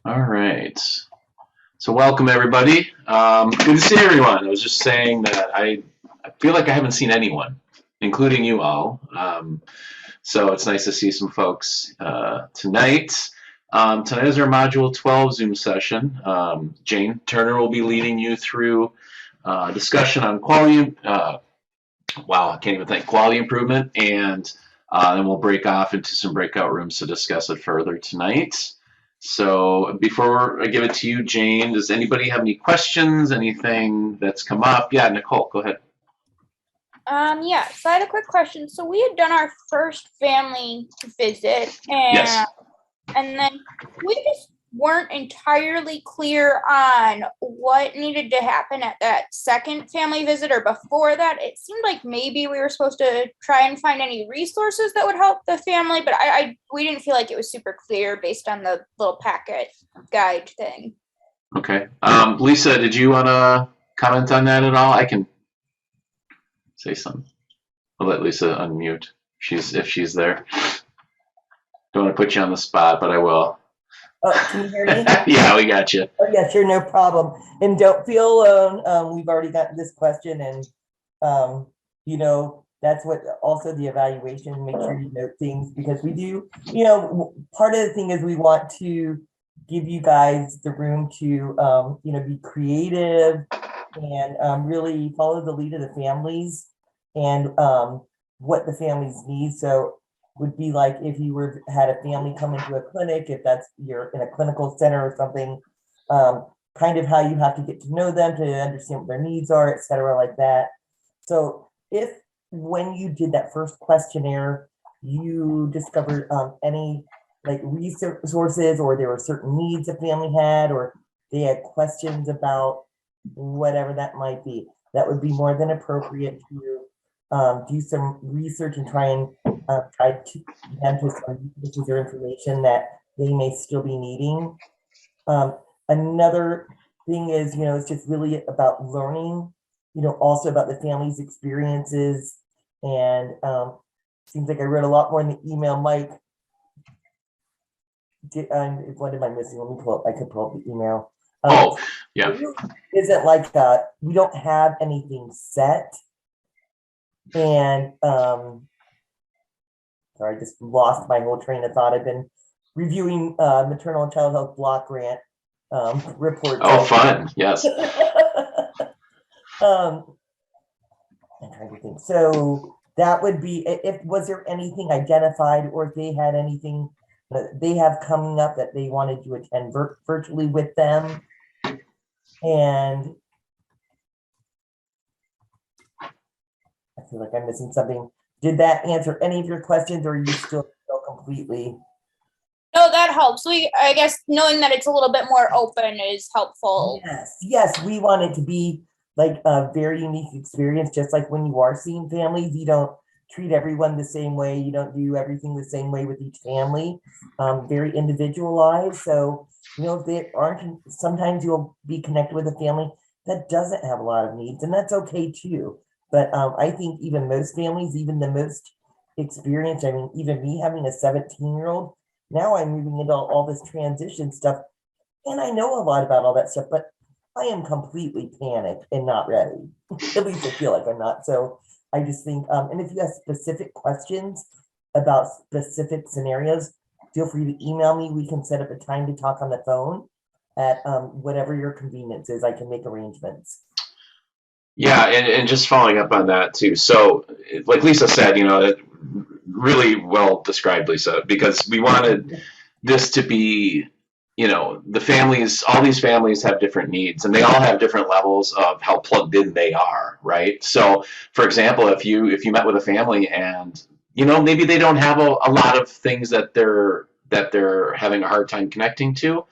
All right. So welcome everybody. Good to see everyone. I was just saying that I feel like I haven't seen anyone, including you all. So it's nice to see some folks tonight. Tonight is our Module 12 Zoom session. Jane Turner will be leading you through discussion on quality. Wow, I can't even think. Quality improvement, and then we'll break off into some breakout rooms to discuss it further tonight. So before I give it to you, Jane, does anybody have any questions? Anything that's come up? Yeah, Nicole, go ahead. Yeah, so I had a quick question. So we had done our first family visit Yes. and then we just weren't entirely clear on what needed to happen at that second family visit or before that. It seemed like maybe we were supposed to try and find any resources that would help the family, but we didn't feel like it was super clear based on the little packet guide thing. Okay. Lisa, did you want to comment on that at all? I can say something. I'll let Lisa unmute. If she's there. Don't want to put you on the spot, but I will. Oh, can you hear me? Yeah, we got you. Oh, yeah, sure, no problem. And don't feel alone. We've already gotten this question, and that's what also the evaluation. Make sure you note things because we do. Part of the thing is we want to give you guys the room to be creative and really follow the lead of the families and what the families need. So would be like if you had a family come into a clinic, if you're in a clinical center or something, kind of how you have to get to know them to understand what their needs are, et cetera, like that. So if when you did that first questionnaire, you discovered any like resources or there were certain needs a family had or they had questions about whatever that might be, that would be more than appropriate to do some research and try to them to some pieces of information that they may still be needing. Another thing is, it's just really about learning, also about the family's experiences. And seems like I read a lot more in the email. Mike, what am I missing? Let me pull up. I could pull up the email. Yeah. It really isn't like that. We don't have anything set. And sorry, I just lost my whole train of thought. I've been reviewing maternal and child health block grant reports. Oh, fun. Yes. I'm trying to think. So that would be, was there anything identified or if they had anything that they have coming up that they wanted to attend virtually with them? And I feel like I'm missing something. Did that answer any of your questions or are you still completely? No, that helps. I guess knowing that it's a little bit more open is helpful. Yes, we want it to be like a very unique experience, just like when you are seeing families, you don't treat everyone the same way. You don't do everything the same way with each family. Very individualized. So, if they aren't, sometimes you'll be connected with a family that doesn't have a lot of needs, and that's okay too. But I think even most families, even the most experienced, I mean, even me having a 17-year-old, now I'm moving into all this transition stuff. And I know a lot about all that stuff, but I am completely panicked and not ready. At least I feel like I'm not. So I just think, and if you have specific questions about specific scenarios, feel free to email me. We can set up a time to talk on the phone at whatever your convenience is. I can make arrangements. Yeah, and just following up on that too. So, like Lisa said, really well described, Lisa, because we wanted this to be, the families, all these families have different needs and they all have different levels of how plugged in they are, right? So, for example, if you met with a family and, maybe they don't have a lot of things that they're having a hard time connecting to,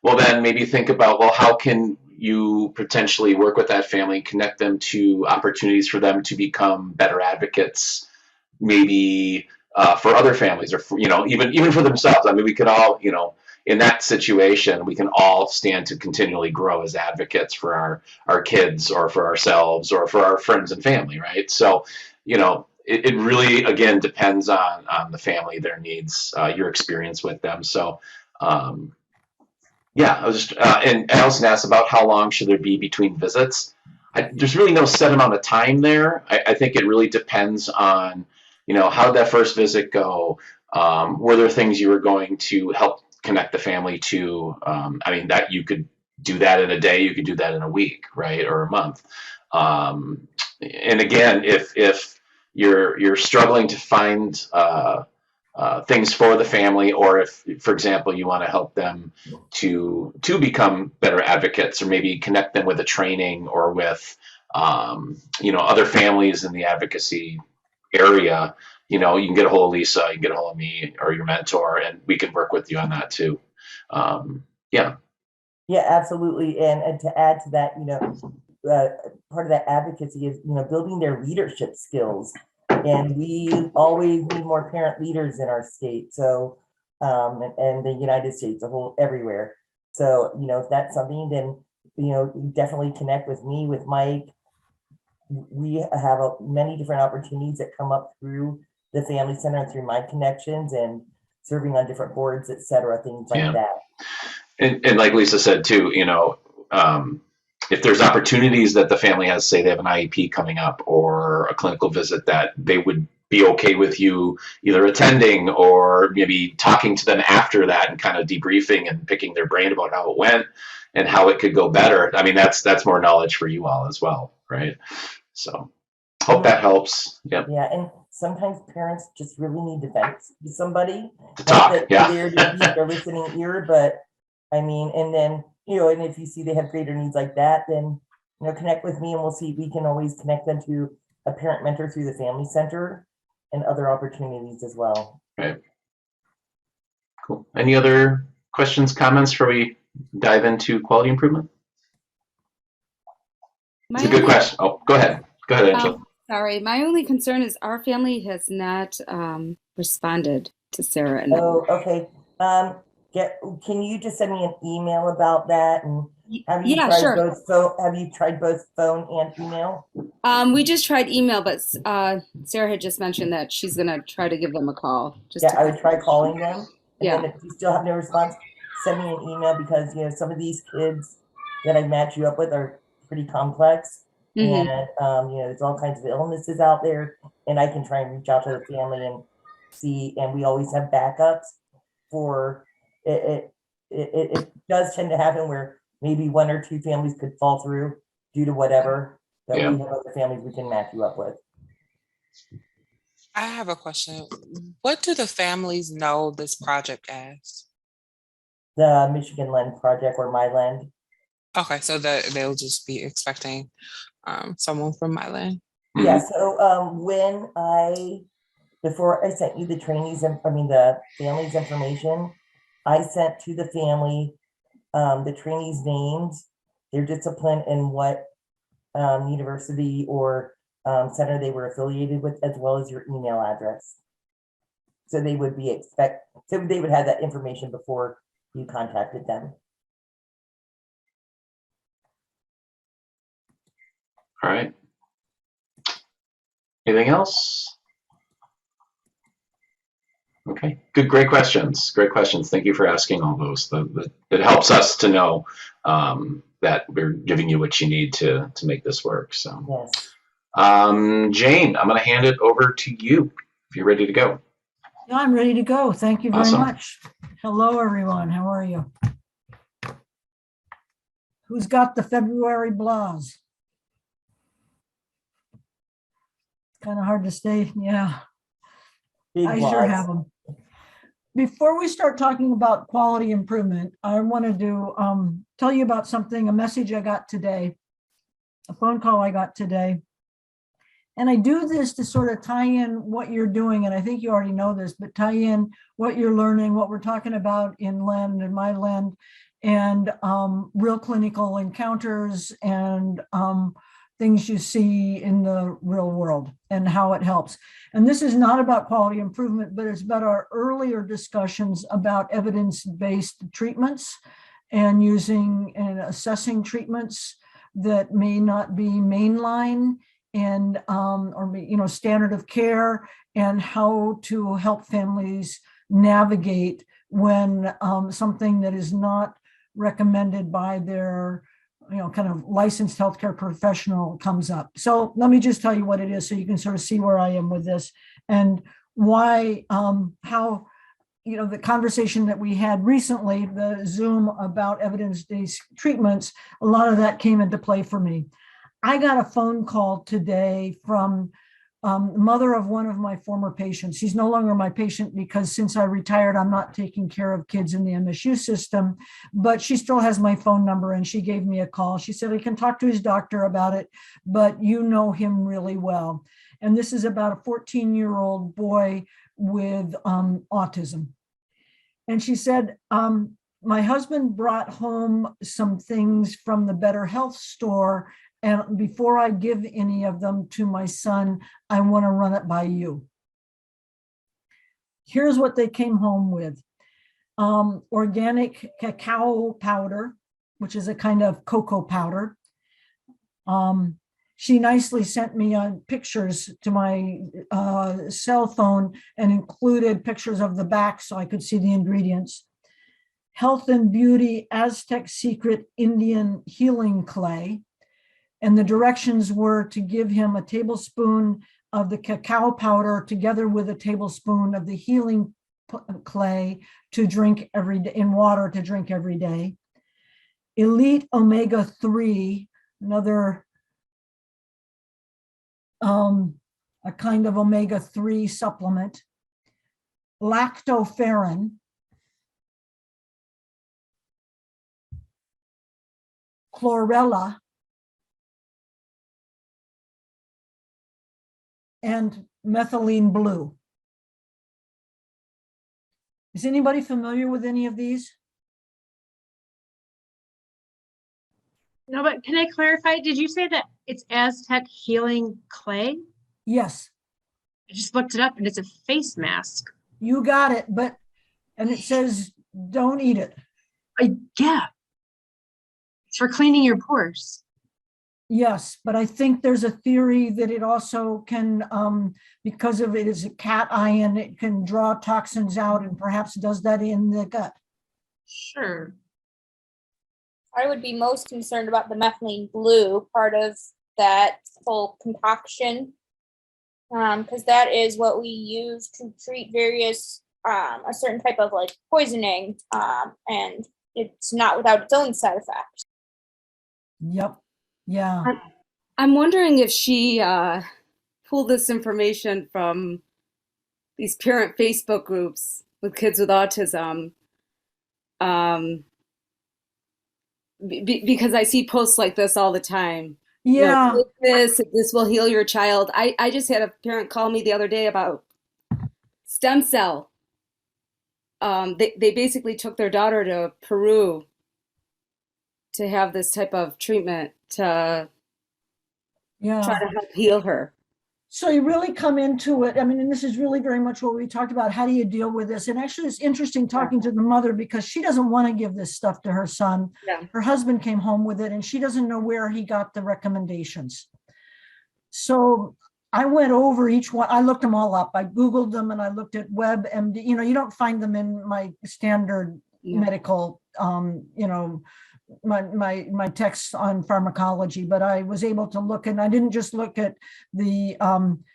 well, then maybe think about, well, how can you potentially work with that family, connect them to opportunities for them to become better advocates, maybe for other families, or for, even for themselves. I mean, we could all, in that situation, we can all stand to continually grow as advocates for our kids, or for ourselves, or for our friends and family, right? So, it really again depends on the family, their needs, your experience with them. So. Yeah, I was just, and Allison asked about how long should there be between visits. There's really no set amount of time there. I think it really depends on, how did that first visit go? Were there things you were going to help connect the family to? I mean, that you could do that in a day, you could do that in a week, right, or a month. And again, if you're struggling to find things for the family, or if, for example, you want to help them to become better advocates, or maybe connect them with a training or with other families in the advocacy area, you can get a hold of Lisa, you can get a hold of me or your mentor, and we can work with you on that too. Yeah. Yeah, absolutely. And to add to that, part of that advocacy is, building their leadership skills. And we always need more parent leaders in our state. So, and the United States, the whole everywhere. So, if that's something, then, definitely connect with me, with Mike. We have many different opportunities that come up through the Family Center and through my connections and serving on different boards, et cetera, things like Yeah. that. And like Lisa said too, if there's opportunities that the family has, say they have an IEP coming up or a clinical visit, that they would be okay with you either attending or maybe talking to them after that and kind of debriefing and picking their brain about how it went and how it could go better. I mean, that's more knowledge for you all as well, right? So hope that helps. Yep. Yeah, and sometimes parents just really need to vent to somebody. To talk, Not that yeah. they're to be their listening ear, but I mean, and then, and if you see they have greater needs like that, then, connect with me and we'll see if we can always connect them to a parent mentor through the Family Center and other opportunities as well. Right. Cool. Any other questions, comments before we dive into quality improvement? It's a good question. Oh, go ahead. Go ahead, Angela. Sorry, my only concern is our family has not responded to Sarah. And Oh, okay. Can you just send me an email about that? And have you tried sure. both? So have you tried both phone and email? We just tried email, but Sarah had just mentioned that she's gonna try to give them a call. I would try calling them. And Yeah. then if you still have no response, send me an email, because some of these kids that I match you up with are pretty complex. Mm-hmm. And there's all kinds of illnesses out there, and I can try and reach out to the family and see. And we always have backups for it. It does tend to happen where maybe one or two families could fall through due to whatever, but we have other families we can match you up with. I have a question. What do the families know this project as? The Michigan Lend Project, or MyLend. Okay, so that they'll just be expecting someone from MyLend. Yeah. So before I sent you the the family's information, I sent to the family the trainees' names, their discipline, and what university or center they were affiliated with, as well as your email address. So they would they would have that information before you contacted them. All right. Anything else? Okay, good, great questions. Great questions. Thank you for asking all those. It helps us to know that we're giving you what you need to make this work. So, yes. Jane, I'm going to hand it over to you if you're ready to go. Yeah, I'm ready to go. Thank you very Awesome. much. Hello, everyone. How are you? Who's got the February blahs? Kind of hard to stay. Yeah, I sure have them. Before we start talking about quality improvement, I wanted to tell you about a message I got today, a phone call I got today. And I do this to sort of tie in what you're doing, and I think you already know this, but tie in what you're learning, what we're talking about in Lend and MyLend, and real clinical encounters and things you see in the real world and how it helps. And this is not about quality improvement, but it's about our earlier discussions about evidence-based treatments and using and assessing treatments that may not be mainline and or standard of care, and how to help families navigate when something that is not recommended by their, kind of licensed healthcare professional comes up. So let me just tell you what it is so you can sort of see where I am with this and why, how, the conversation that we had recently, the Zoom about evidence-based treatments, a lot of that came into play for me. I got a phone call today from mother of one of my former patients. She's no longer my patient because since I retired, I'm not taking care of kids in the MSU system, but she still has my phone number and she gave me a call. She said, I can talk to his doctor about it, but you know him really well. And this is about a 14-year-old boy with autism. And she said, my husband brought home some things from the Better Health store. And before I give any of them to my son, I want to run it by you. Here's what they came home with. Organic cacao powder, which is a kind of cocoa powder. She nicely sent me on pictures to my cell phone and included pictures of the back so I could see the ingredients. Health and Beauty Aztec Secret Indian Healing Clay. And the directions were to give him a tablespoon of the cacao powder together with a tablespoon of the healing clay to drink every day, in water to drink every day. Elite Omega-3, another a kind of omega-3 supplement. Lactoferrin. Chlorella. And methylene blue. Is anybody familiar with any of these? No, but can I clarify? Did you say that it's Aztec Healing Clay? Yes. I just looked it up and it's a face mask. You got it, and it says don't eat it. Yeah. It's for cleaning your pores. Yes, but I think there's a theory that it also can, because of it is a cation, it can draw toxins out and perhaps does that in the gut. Sure. I would be most concerned about the methylene blue part of that whole concoction, because that is what we use to treat various, a certain type of like poisoning, and it's not without its own side effects. Yep. Yeah. I'm wondering if she pulled this information from these parent Facebook groups with kids with autism. Because I see posts like this all the time. Yeah. This will heal your child. I just had a parent call me the other day about stem cell. They basically took their daughter to Peru to have this type of treatment to try to help heal her. So you really come into it. I mean, and this is really very much what we talked about. How do you deal with this? And actually, it's interesting talking to the mother because she doesn't want to give this stuff to her son. Yeah. Her husband came home with it and she doesn't know where he got the recommendations. So I went over each one. I looked them all up. I Googled them and I looked at WebMD. You don't find them in my standard medical, my texts on pharmacology, but I was able to look, and I didn't just look at the,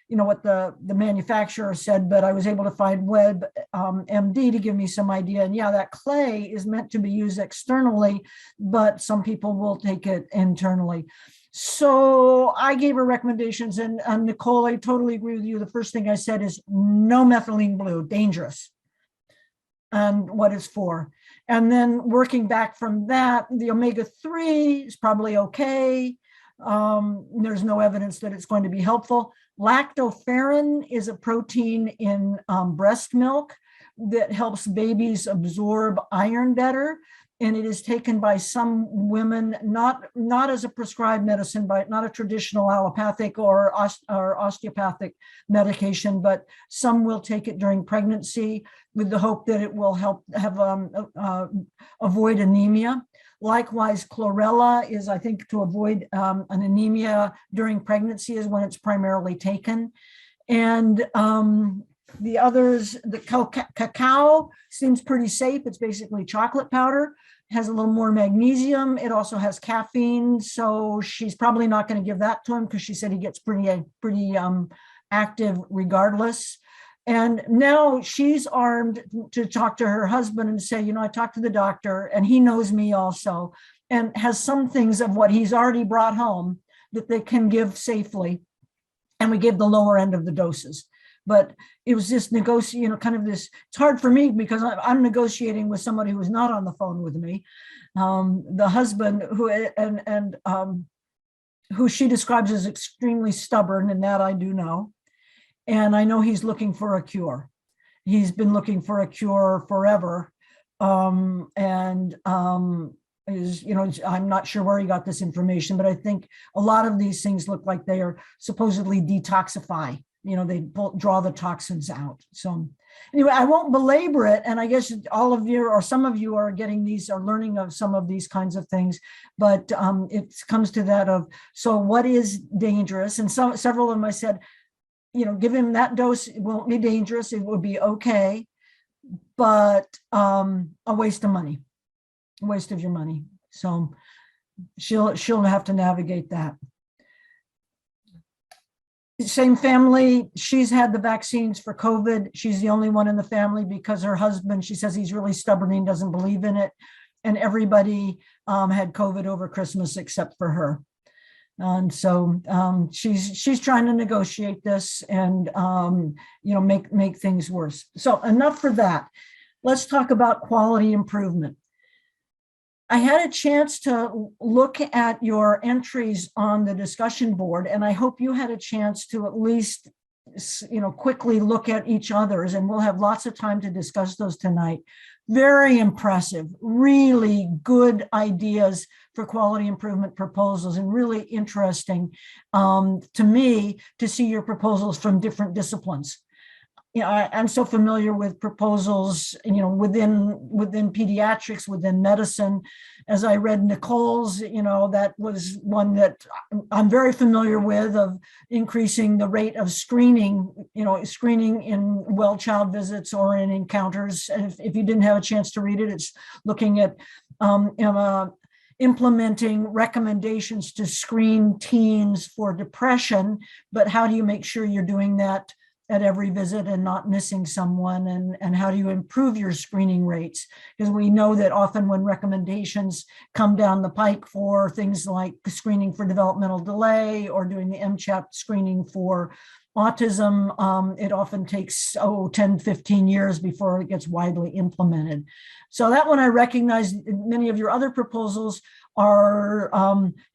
what the manufacturer said, but I was able to find WebMD to give me some idea. And yeah, that clay is meant to be used externally, but some people will take it internally. So I gave her recommendations, and Nicole, I totally agree with you. The first thing I said is no methylene blue, dangerous, and what it's for. And then working back from that, the omega-3 is probably okay. There's no evidence that it's going to be helpful. Lactoferrin is a protein in breast milk that helps babies absorb iron better. And it is taken by some women, not as a prescribed medicine, but not a traditional allopathic or osteopathic medication, but some will take it during pregnancy with the hope that it will help have avoid anemia. Likewise, chlorella is, I think, to avoid an anemia during pregnancy is when it's primarily taken. And the others, the cacao seems pretty safe. It's basically chocolate powder. has a little more magnesium. It also has caffeine, so she's probably not going to give that to him because she said he gets pretty active regardless. And now she's armed to talk to her husband and say, I talked to the doctor and he knows me also, and has some things of what he's already brought home that they can give safely. And we gave the lower end of the doses. But it was just kind of this, it's hard for me because I'm negotiating with somebody who's not on the phone with me. The husband who she describes as extremely stubborn, and that I do know. And I know he's looking for a cure. He's been looking for a cure forever. I'm not sure where he got this information, but I think a lot of these things look like they are supposedly detoxify. They draw the toxins out. So anyway, I won't belabor it. And I guess all of you or some of you are getting these or learning of some of these kinds of things, but it comes to that of, so what is dangerous? And several of them I said, give him that dose. It won't be dangerous. It would be okay, but a waste of money. Waste of your money. So she'll have to navigate that. Same family, she's had the vaccines for COVID. She's the only one in the family because her husband, she says he's really stubborn and doesn't believe in it. And everybody had COVID over Christmas except for her. And so she's trying to negotiate this and make things worse. So enough for that. Let's talk about quality improvement. I had a chance to look at your entries on the discussion board, and I hope you had a chance to at least, quickly look at each other's, and we'll have lots of time to discuss those tonight. Very impressive, really good ideas for quality improvement proposals, and really interesting to me to see your proposals from different disciplines. I'm so familiar with proposals, within pediatrics, within medicine. As I read Nicole's, that was one that I'm very familiar with, of increasing the rate of screening, screening in well child visits or in encounters. And if you didn't have a chance to read it, it's looking at implementing recommendations to screen teens for depression, but how do you make sure you're doing that at every visit and not missing someone, and how do you improve your screening rates? Because we know that often when recommendations come down the pike for things like screening for developmental delay or doing the MCHAP screening for autism, it often takes 10, 15 years before it gets widely implemented. So that one I recognize. Many of your other proposals are,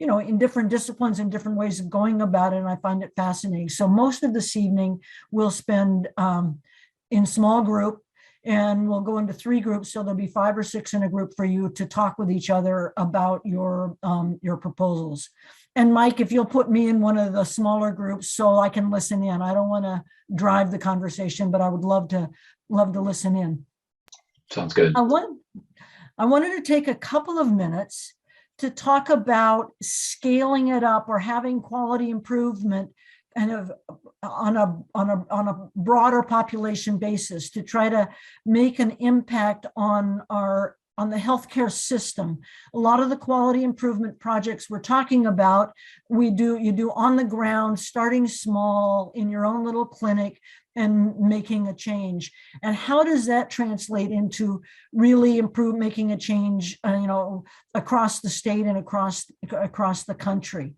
in different disciplines and different ways of going about it, and I find it fascinating. So most of this evening we'll spend in small group, and we'll go into 3 groups. So there'll be 5 or 6 in a group for you to talk with each other about your proposals. And Mike, if you'll put me in one of the smaller groups so I can listen in. I don't want to drive the conversation, but I would love to listen in. Sounds good. I wanted to take a couple of minutes to talk about scaling it up or having quality improvement kind of on a broader population basis to try to make an impact on the healthcare system. A lot of the quality improvement projects we're talking about, you do on the ground, starting small in your own little clinic and making a change. And how does that translate into really making a change, across the state and across the country?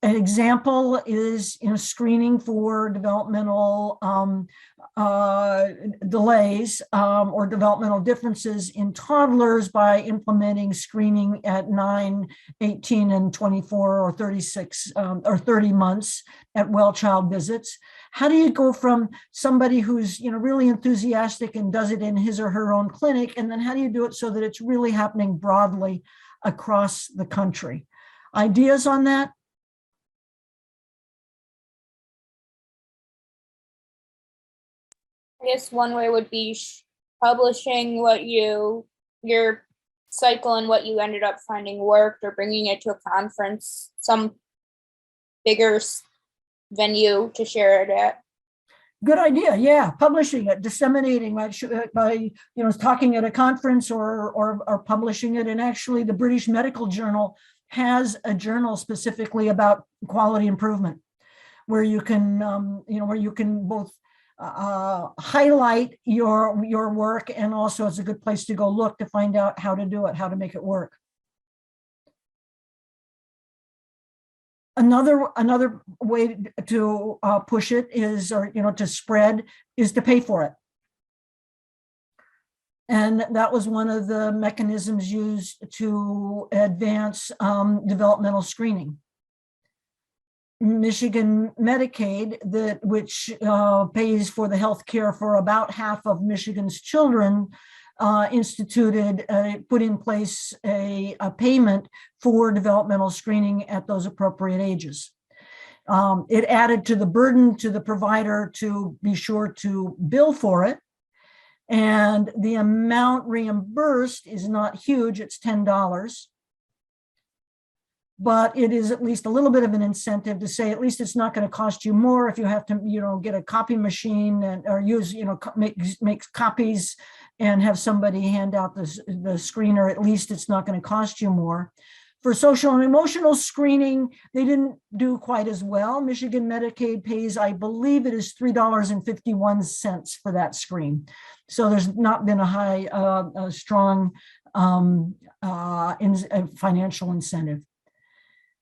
An example is screening for developmental delays or developmental differences in toddlers by implementing screening at 9, 18, and 24 or 36 or 30 months at well child visits. How do you go from somebody who's really enthusiastic and does it in his or her own clinic, and then how do you do it so that it's really happening broadly across the country? Ideas on that? I guess one way would be publishing your cycle and what you ended up finding worked, or bringing it to a conference, some bigger venue to share it at. Good idea. Yeah, publishing it, disseminating by talking at a conference or publishing it. And actually, the British Medical Journal has a journal specifically about quality improvement, where you can both highlight your work, and also it's a good place to go look to find out how to do it, how to make it work. Another way to push it is, to spread, is to pay for it. And that was one of the mechanisms used to advance developmental screening. Michigan Medicaid, which pays for the health care for about half of Michigan's children, put in place a payment for developmental screening at those appropriate ages. It added to the burden to the provider to be sure to bill for it. And the amount reimbursed is not huge, it's $10. But it is at least a little bit of an incentive to say, at least it's not going to cost you more if you have to, get a copy machine or use, make copies and have somebody hand out the screener. At least it's not going to cost you more. For social and emotional screening, they didn't do quite as well. Michigan Medicaid pays, I believe it is $3.51 for that screen. So there's not been a strong financial incentive.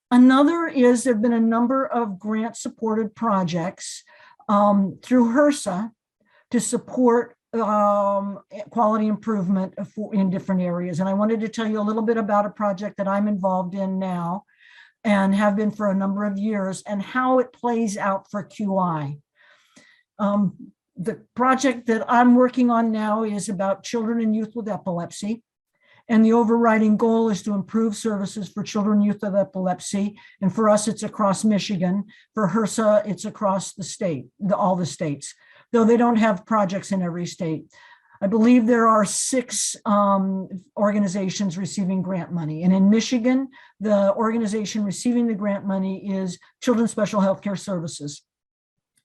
Another is there have been a number of grant-supported projects through HRSA to support quality improvement in different areas. And I wanted to tell you a little bit about a project that I'm involved in now and have been for a number of years, and how it plays out for QI. The project that I'm working on now is about children and youth with epilepsy. And the overriding goal is to improve services for children and youth with epilepsy. And for us, it's across Michigan. For HRSA, it's across the state, all the states, though they don't have projects in every state. I believe there are 6 organizations receiving grant money. And in Michigan, the organization receiving the grant money is Children's Special Healthcare Services.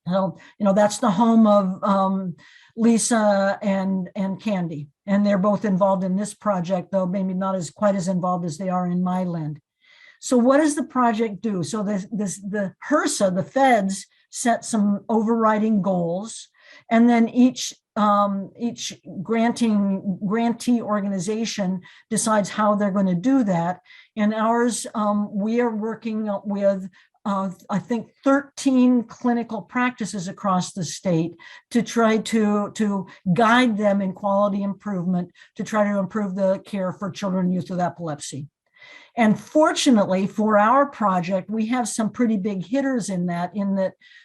So, that's the home of Lisa and Candy. And they're both involved in this project, though maybe not quite as involved as they are in Myland. So what does the project do? So the HRSA, the feds, set some overriding goals, and then each grantee organization decides how they're going to do that. And ours, we are working with I think 13 clinical practices across the state to try to guide them in quality improvement, to try to improve the care for children and youth with epilepsy. And fortunately for our project, we have some pretty big hitters in that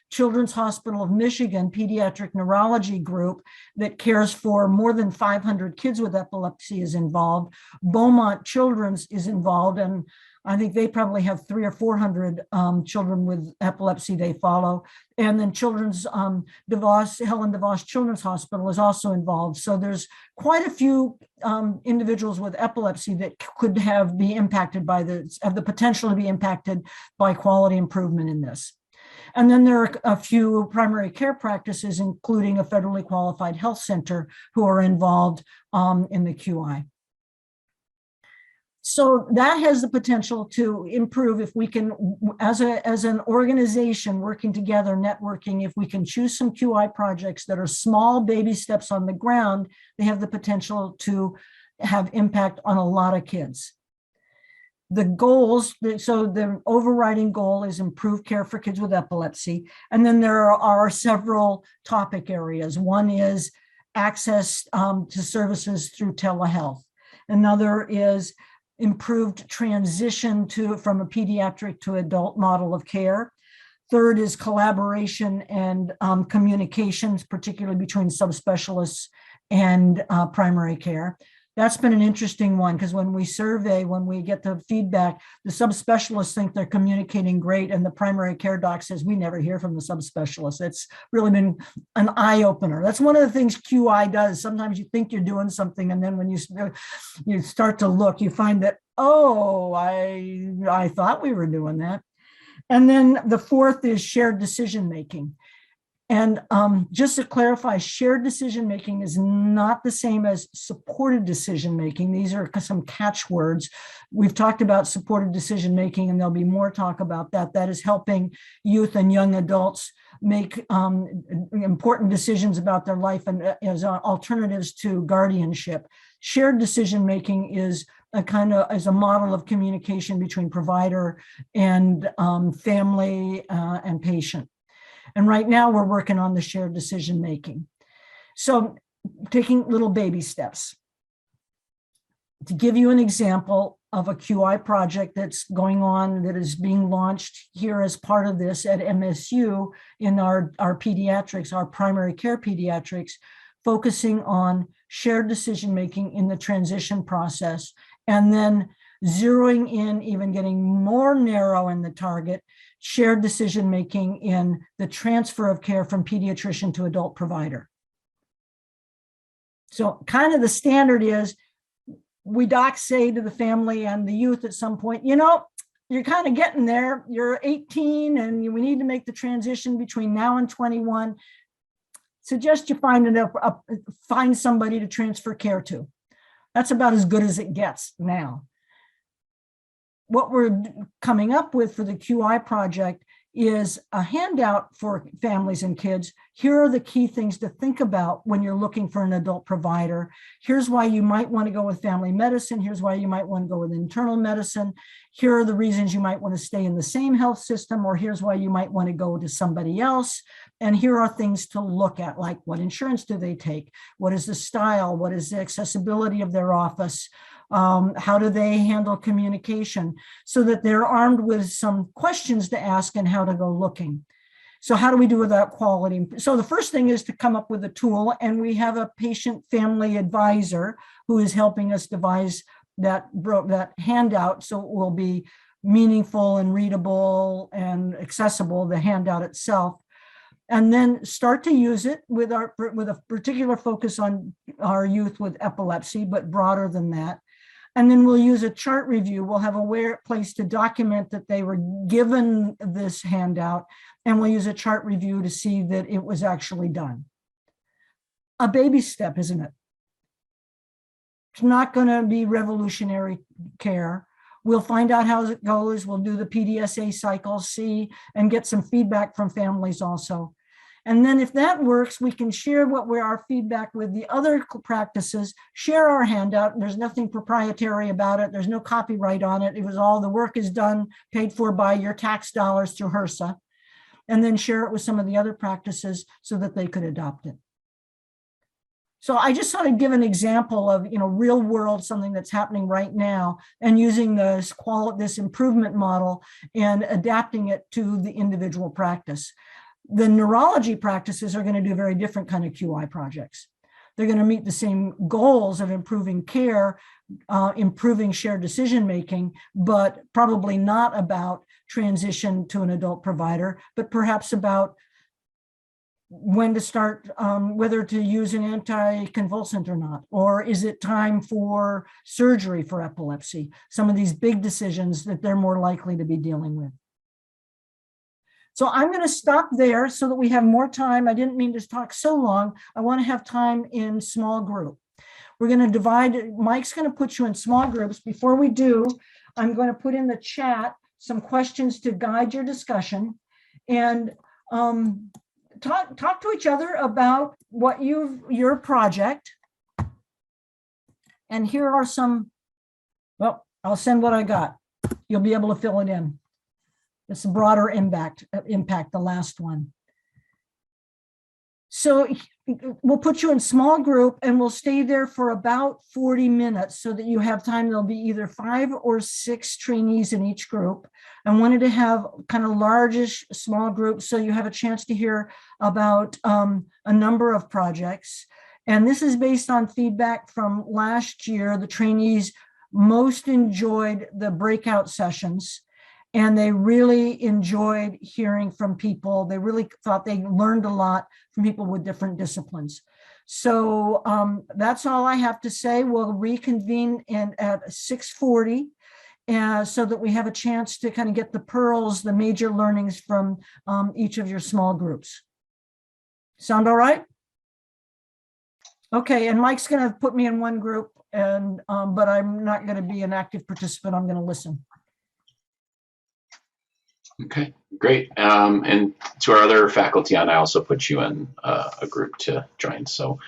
Children's Hospital of Michigan Pediatric Neurology Group that cares for more than 500 kids with epilepsy is involved. Beaumont Children's is involved, and I think they probably have 300 or 400 children with epilepsy they follow. And then Helen DeVos Children's Hospital is also involved. So there's quite a few individuals with epilepsy that could be impacted have the potential to be impacted by quality improvement in this. And then there are a few primary care practices, including a federally qualified health center, who are involved in the QI. So that has the potential to improve if we can, as an organization working together, networking, if we can choose some QI projects that are small baby steps on the ground, they have the potential to have impact on a lot of kids. The goals, so the overriding goal is improve care for kids with epilepsy. And then there are several topic areas. One is access to services through telehealth. Another is improved transition from a pediatric to adult model of care. Third is collaboration and communications, particularly between subspecialists and primary care. That's been an interesting one, because when we survey, when we get the feedback, the subspecialists think they're communicating great, and the primary care doc says, we never hear from the subspecialists. It's really been an eye-opener. That's one of the things QI does. Sometimes you think you're doing something, and then when you start to look, you find that, oh, I thought we were doing that. And then the fourth is shared decision-making. And just to clarify, shared decision-making is not the same as supported decision-making. These are some catchwords. We've talked about supported decision-making, and there'll be more talk about that. That is helping youth and young adults make important decisions about their life and as alternatives to guardianship. Shared decision-making is a model of communication between provider and family and patient. And right now we're working on the shared decision-making. So taking little baby steps. To give you an example of a QI project that's going on, that is being launched here as part of this at MSU in our pediatrics, our primary care pediatrics, focusing on shared decision-making in the transition process, and then zeroing in, even getting more narrow in the target, shared decision-making in the transfer of care from pediatrician to adult provider. So kind of the standard is, we docs say to the family and the youth at some point, you know, you're kind of getting there, you're 18 and we need to make the transition between now and 21. Suggest you find somebody to transfer care to. That's about as good as it gets now. What we're coming up with for the QI project is a handout for families and kids. Here are the key things to think about when you're looking for an adult provider. Here's why you might want to go with family medicine. Here's why you might want to go with internal medicine. Here are the reasons you might want to stay in the same health system, or here's why you might want to go to somebody else. And here are things to look at, like what insurance do they take? What is the style? What is the accessibility of their office? How do they handle communication, so that they're armed with some questions to ask and how to go looking. So how do we do without quality? So the first thing is to come up with a tool, and we have a patient family advisor who is helping us devise that handout, so it will be meaningful and readable and accessible, the handout itself. And then start to use it with a particular focus on our youth with epilepsy, but broader than that. And then we'll use a chart review. We'll have a place to document that they were given this handout, and we'll use a chart review to see that it was actually done. A baby step, isn't it? It's not going to be revolutionary care. We'll find out how it goes. We'll do the PDSA cycle, see, and get some feedback from families also. And then if that works, we can share our feedback with the other practices, share our handout. There's nothing proprietary about it. There's no copyright on it. It was all the work is done, paid for by your tax dollars through HRSA, and then share it with some of the other practices so that they could adopt it. So I just thought I'd give an example of, real world, something that's happening right now, and using this improvement model and adapting it to the individual practice. The neurology practices are going to do very different kind of QI projects. They're going to meet the same goals of improving care, improving shared decision-making, but probably not about transition to an adult provider, but perhaps about when to start, whether to use an anticonvulsant or not, or is it time for surgery for epilepsy? Some of these big decisions that they're more likely to be dealing with. So I'm going to stop there so that we have more time. I didn't mean to talk so long. I want to have time in small group. We're going to divide. Mike's going to put you in small groups. Before we do, I'm going to put in the chat some questions to guide your discussion, and talk to each other about your project. And here are some, well, I'll send what I got. You'll be able to fill it in. It's a broader impact, the last one. So we'll put you in small group and we'll stay there for about 40 minutes so that you have time. There'll be either 5 or 6 trainees in each group. I wanted to have kind of largish small groups so you have a chance to hear about a number of projects. And this is based on feedback from last year. The trainees most enjoyed the breakout sessions, and they really enjoyed hearing from people. They really thought they learned a lot from people with different disciplines. So that's all I have to say. We'll reconvene at 6:40 so that we have a chance to kind of get the pearls, the major learnings from each of your small groups. Sound all right? Okay, and Mike's gonna put me in one group and, but I'm not gonna be an active participant. I'm gonna listen. Okay, great. And to our other faculty on, I also put you in a group to join. So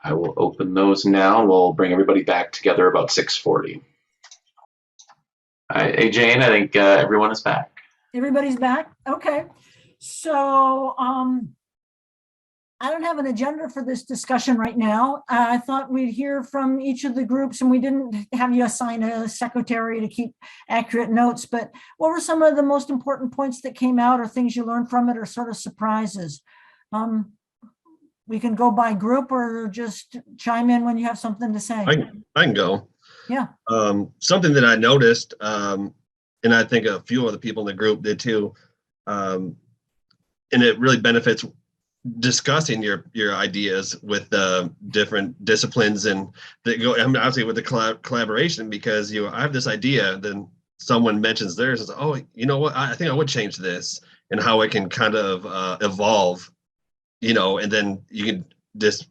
I will open those now. We'll bring everybody back together about 6:40. Hey, Jane, I think everyone is back. Everybody's back? Okay. So, I don't have an agenda for this discussion right now. I thought we'd hear from each of the groups, and we didn't have you assign a secretary to keep accurate notes, but what were some of the most important points that came out, or things you learned from it, or sort of surprises? We can go by group or just chime in when you have something to say. I can go. Yeah. Something that I noticed, and I think a few other people in the group did too, and it really benefits discussing your ideas with different disciplines, and that go, I mean, obviously with the collaboration, because I have this idea, then someone mentions theirs, and says, oh, you know what, I think I would change this, and how it can kind of evolve, and then you can just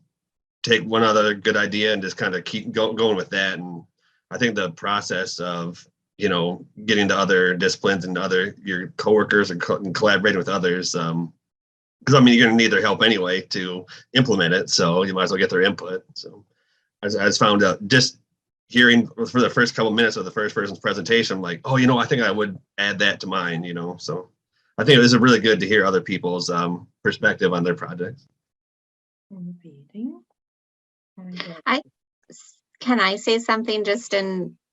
take one other good idea and just kind of keep going with that. And I think the process of getting to other disciplines and your coworkers and collaborating with others, because I mean, you're going to need their help anyway to implement it, so you might as well get their input. So I just found out, just hearing for the first couple minutes of the first person's presentation, I'm like, oh, I think I would add that to mine, so I think it was really good to hear other people's perspective on their projects. Can I say something just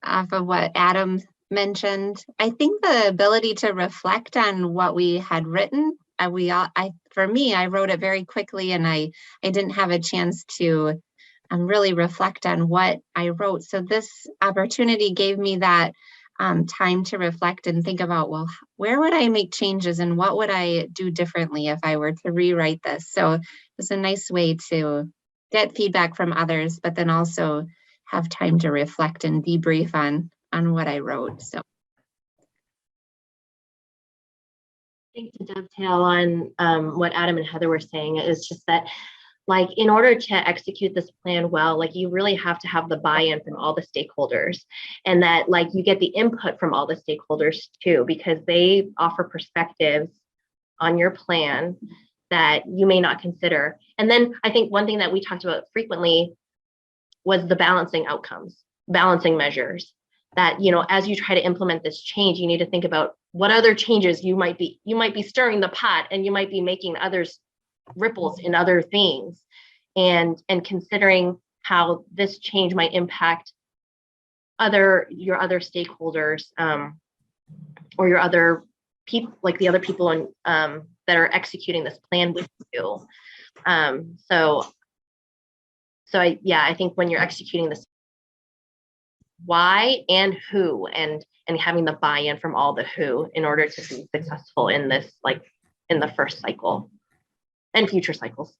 off of what Adam mentioned? I think the ability to reflect on what we had written, for me, I wrote it very quickly, and I didn't have a chance to really reflect on what I wrote. So this opportunity gave me that time to reflect and think about, well, where would I make changes and what would I do differently if I were to rewrite this? So it's a nice way to get feedback from others, but then also have time to reflect and debrief on what I wrote. So I think to dovetail on what Adam and Heather were saying is just that, like, in order to execute this plan well, like, you really have to have the buy-in from all the stakeholders, and that, like, you get the input from all the stakeholders too, because they offer perspectives on your plan that you may not consider. And then I think one thing that we talked about frequently was the balancing outcomes, balancing measures, that, as you try to implement this change, you need to think about what other changes you might be stirring the pot, and you might be making others ripples in other things, and considering how this change might impact your other stakeholders, or your other people, like the other people that are executing this plan with you. So I think when you're executing this, why and who, and having the buy-in from all the who in order to be successful in this, like in the first cycle and future cycles.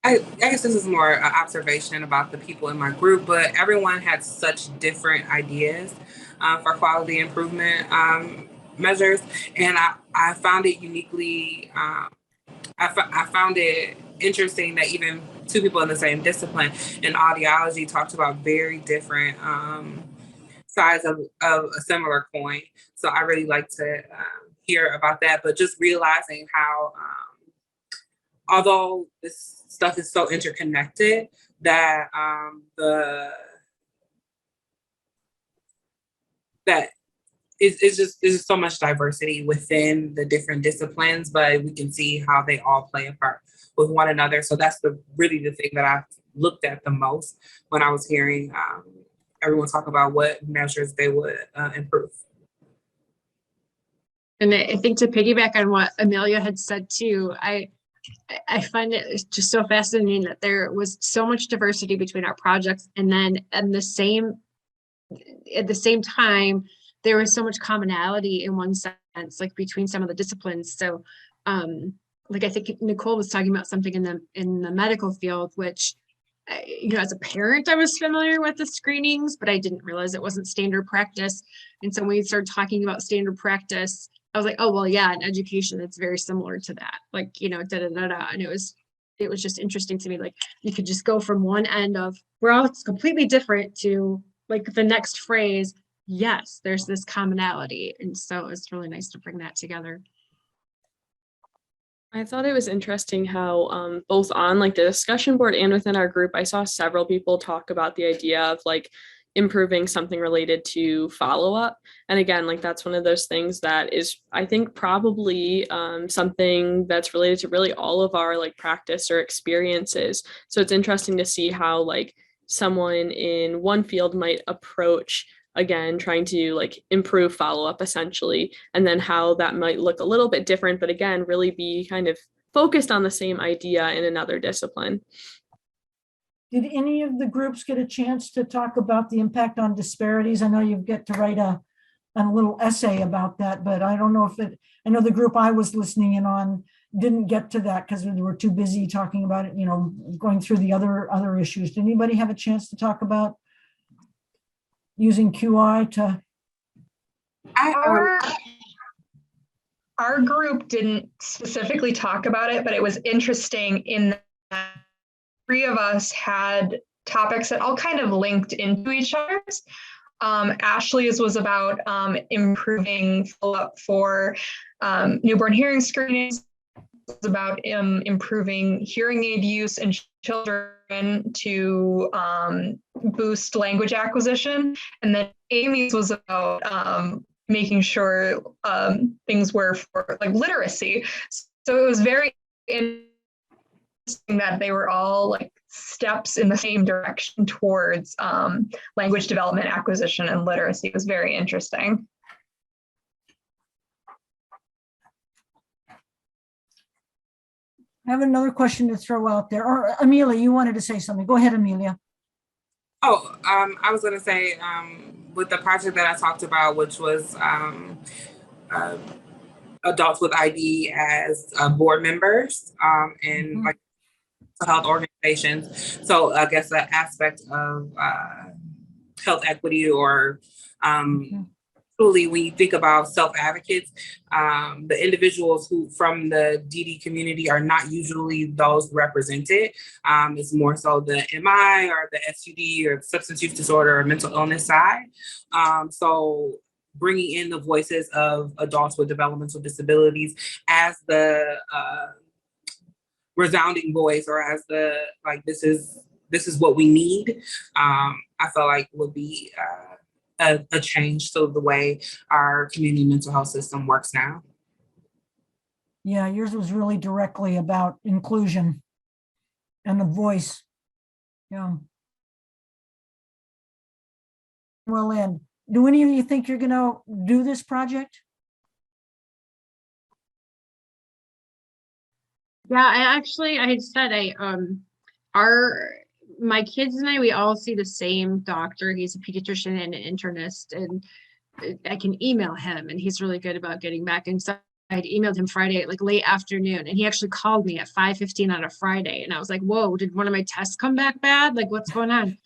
I guess this is more an observation about the people in my group, but everyone had such different ideas for quality improvement measures, and I found it uniquely. I found it interesting that even two people in the same discipline in audiology talked about very different sides of a similar coin. So I really like to hear about that, but just realizing how, although this stuff is so interconnected, that it's just so much diversity within the different disciplines, but we can see how they all play a part with one another. So that's really the thing that I looked at the most when I was hearing everyone talk about what measures they would improve. And I think to piggyback on what Amelia had said too, I find it just so fascinating that there was so much diversity between our projects, and then at the same time, there was so much commonality in one sense, like between some of the disciplines. So like I think Nicole was talking about something in the medical field, which as a parent, I was familiar with the screenings, but I didn't realize it wasn't standard practice. And so when we started talking about standard practice, I was like, oh, well, yeah, in education, it's very similar to that. Like, da, da, da, da. And it was just interesting to me. Like, you could just go from one end of, we're all completely different, to like the next phrase, yes, there's this commonality. And so it's really nice to bring that together. I thought it was interesting how both on like the discussion board and within our group, I saw several people talk about the idea of like improving something related to follow-up. And again, like that's one of those things that is, I think, probably something that's related to really all of our like practice or experiences. So it's interesting to see how like someone in one field might approach, again, trying to like improve follow-up essentially, and then how that might look a little bit different, but again, really be kind of focused on the same idea in another discipline. Did any of the groups get a chance to talk about the impact on disparities? I know you get to write a little essay about that, but I don't know if I know the group I was listening in on didn't get to that because we were too busy talking about it, going through the other issues. Did anybody have a chance to talk about using QI to? Our group didn't specifically talk about it, but it was interesting in that 3 of us had topics that all kind of linked into each other's. Ashley's was about improving follow-up for newborn hearing screenings. It was about improving hearing aid use in children to boost language acquisition. And then Amy's was about making sure things were for like literacy. So it was very interesting that they were all like steps in the same direction towards language development, acquisition, and literacy. It was very interesting. I have another question to throw out there. Or Amelia, you wanted to say something. Go ahead, Amelia. Oh, I was going to say with the project that I talked about, which was adults with ID as board members and like health organizations. So I guess the aspect of health equity or truly, when you think about self-advocates, the individuals who from the DD community are not usually those represented. It's more so the MI or the SUD or substance use disorder or mental illness side. So bringing in the voices of adults with developmental disabilities as the resounding voice, or as the like, this is what we need. I felt like would be a change to the way our community mental health system works now. Yeah, yours was really directly about inclusion and the voice. Yeah. Well, and do any of you think you're going to do this project? Yeah, I had said my kids and I, we all see the same doctor. He's a pediatrician and an internist, and I can email him, and he's really good about getting back. And so I had emailed him Friday, like late afternoon, and he actually called me at 5:15 on a Friday. And I was like, whoa, did one of my tests come back bad? Like, what's going on?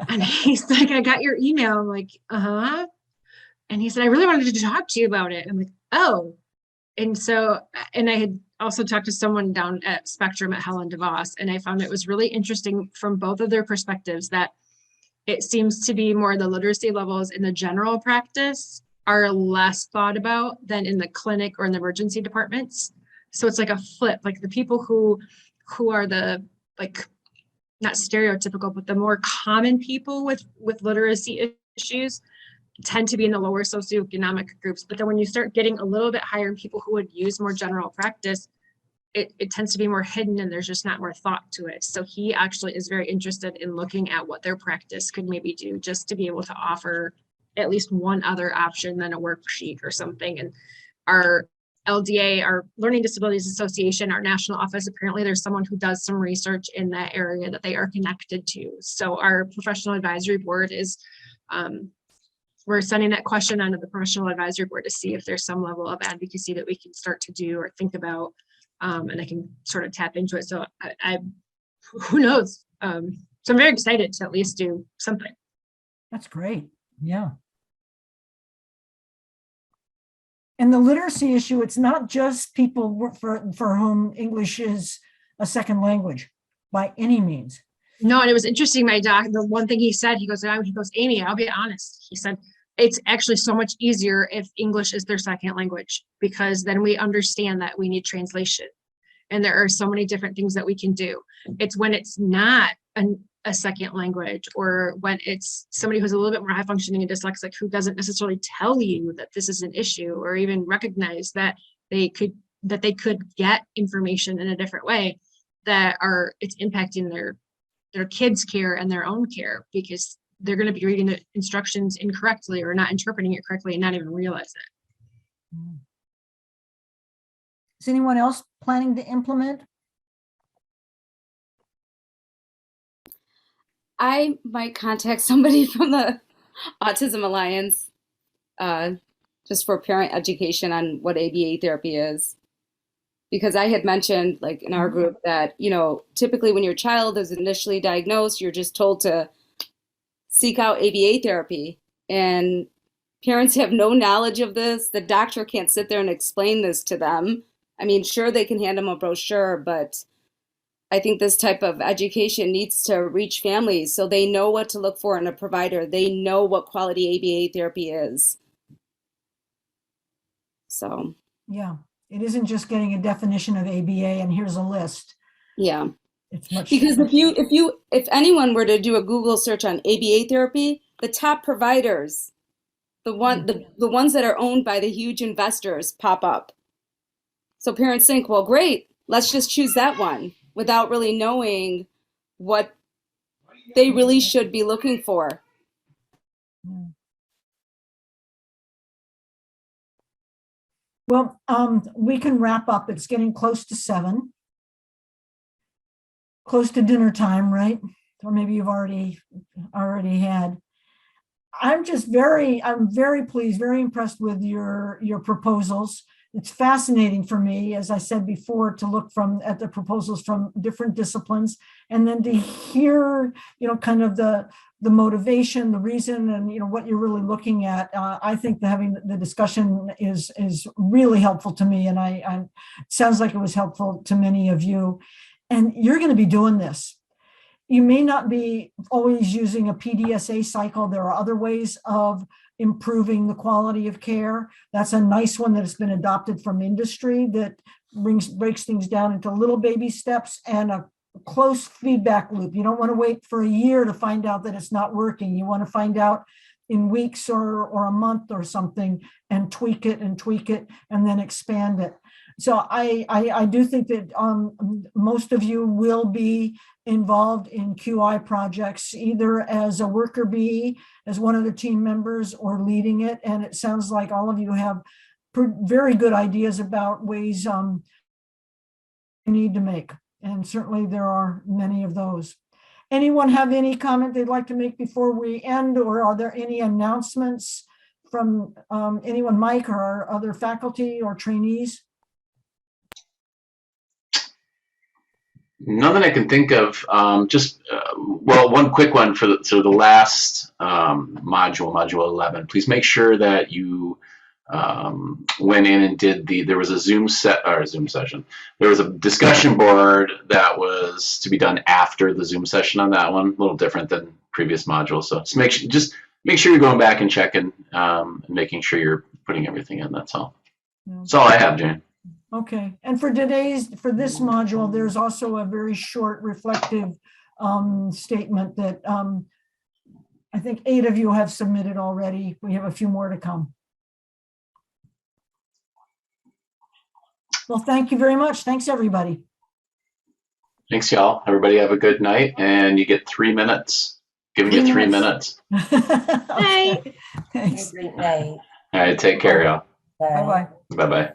And he's like, I got your email. I'm like, uh-huh. And he said, I really wanted to talk to you about it. I'm like, oh. And so, and I had also talked to someone down at Spectrum at Helen DeVos, and I found it was really interesting from both of their perspectives that it seems to be more the literacy levels in the general practice are less thought about than in the clinic or in the emergency departments. So it's like a flip, like the people who are the, like, not stereotypical, but the more common people with literacy issues tend to be in the lower socioeconomic groups. But then when you start getting a little bit higher in people who would use more general practice, it tends to be more hidden, and there's just not more thought to it. So he actually is very interested in looking at what their practice could maybe do just to be able to offer at least one other option than a worksheet or something. And our LDA, our Learning Disabilities Association, our national office, apparently there's someone who does some research in that area that they are connected to. So our professional advisory board is, we're sending that question onto the professional advisory board to see if there's some level of advocacy that we can start to do or think about, and I can sort of tap into it. So I who knows? So I'm very excited to at least do something. That's great. Yeah. And the literacy issue, it's not just people for whom English is a second language by any means. No, and it was interesting. My doc, the one thing he said, he goes, Amy, I'll be honest. He said, it's actually so much easier if English is their second language, because then we understand that we need translation. And there are so many different things that we can do. It's when it's not a second language, or when it's somebody who's a little bit more high functioning and dyslexic who doesn't necessarily tell you that this is an issue, or even recognize that they could get information in a different way, it's impacting their kids' care and their own care, because they're going to be reading the instructions incorrectly or not interpreting it correctly and not even realize it. Is anyone else planning to implement? I might contact somebody from the Autism Alliance just for parent education on what ABA therapy is. Because I had mentioned, like in our group, that, typically when your child is initially diagnosed, you're just told to seek out ABA therapy. And parents have no knowledge of this. The doctor can't sit there and explain this to them. I mean, sure, they can hand them a brochure, but I think this type of education needs to reach families so they know what to look for in a provider. They know what quality ABA therapy is. So. Yeah, it isn't just getting a definition of ABA and here's a list. Yeah. It's much because if anyone were to do a Google search on ABA therapy, the top providers, the ones that are owned by the huge investors pop up. So parents think, well, great, let's just choose that one, without really knowing what they really should be looking for. Well, we can wrap up. It's getting close to 7. Close to dinner time, right? Or maybe you've already had. I'm very pleased, very impressed with your proposals. It's fascinating for me, as I said before, to look at the proposals from different disciplines, and then to hear, kind of the motivation, the reason, and what you're really looking at. I think that having the discussion is really helpful to me, and it sounds like it was helpful to many of you. And you're going to be doing this. You may not be always using a PDSA cycle. There are other ways of improving the quality of care. That's a nice one that has been adopted from industry that breaks things down into little baby steps and a close feedback loop. You don't want to wait for a year to find out that it's not working. You want to find out in weeks or a month or something, and tweak it and then expand it. So I do think that most of you will be involved in QI projects, either as a worker bee, as one of the team members, or leading it. And it sounds like all of you have very good ideas about ways you need to make. And certainly there are many of those. Anyone have any comment they'd like to make before we end, or are there any announcements from anyone, Mike, or other faculty or trainees? None that I can think of. Well, one quick one for the last module 11. Please make sure that you went in and did there was a Zoom session. There was a discussion board that was to be done after the Zoom session on that one. A little different than previous modules. So just make sure you're going back and checking, and making sure you're putting everything in. That's all. That's all I have, Jane. Okay, and for this module, there's also a very short reflective statement that I think 8 of you have submitted already. We have a few more to come. Well, thank you very much. Thanks, everybody. Thanks, y'all. Everybody have a good night, and you get 3 minutes. Giving you 3 minutes. Okay. Thanks. Great night. All right, take care, y'all. Bye. Bye-bye. Bye-bye.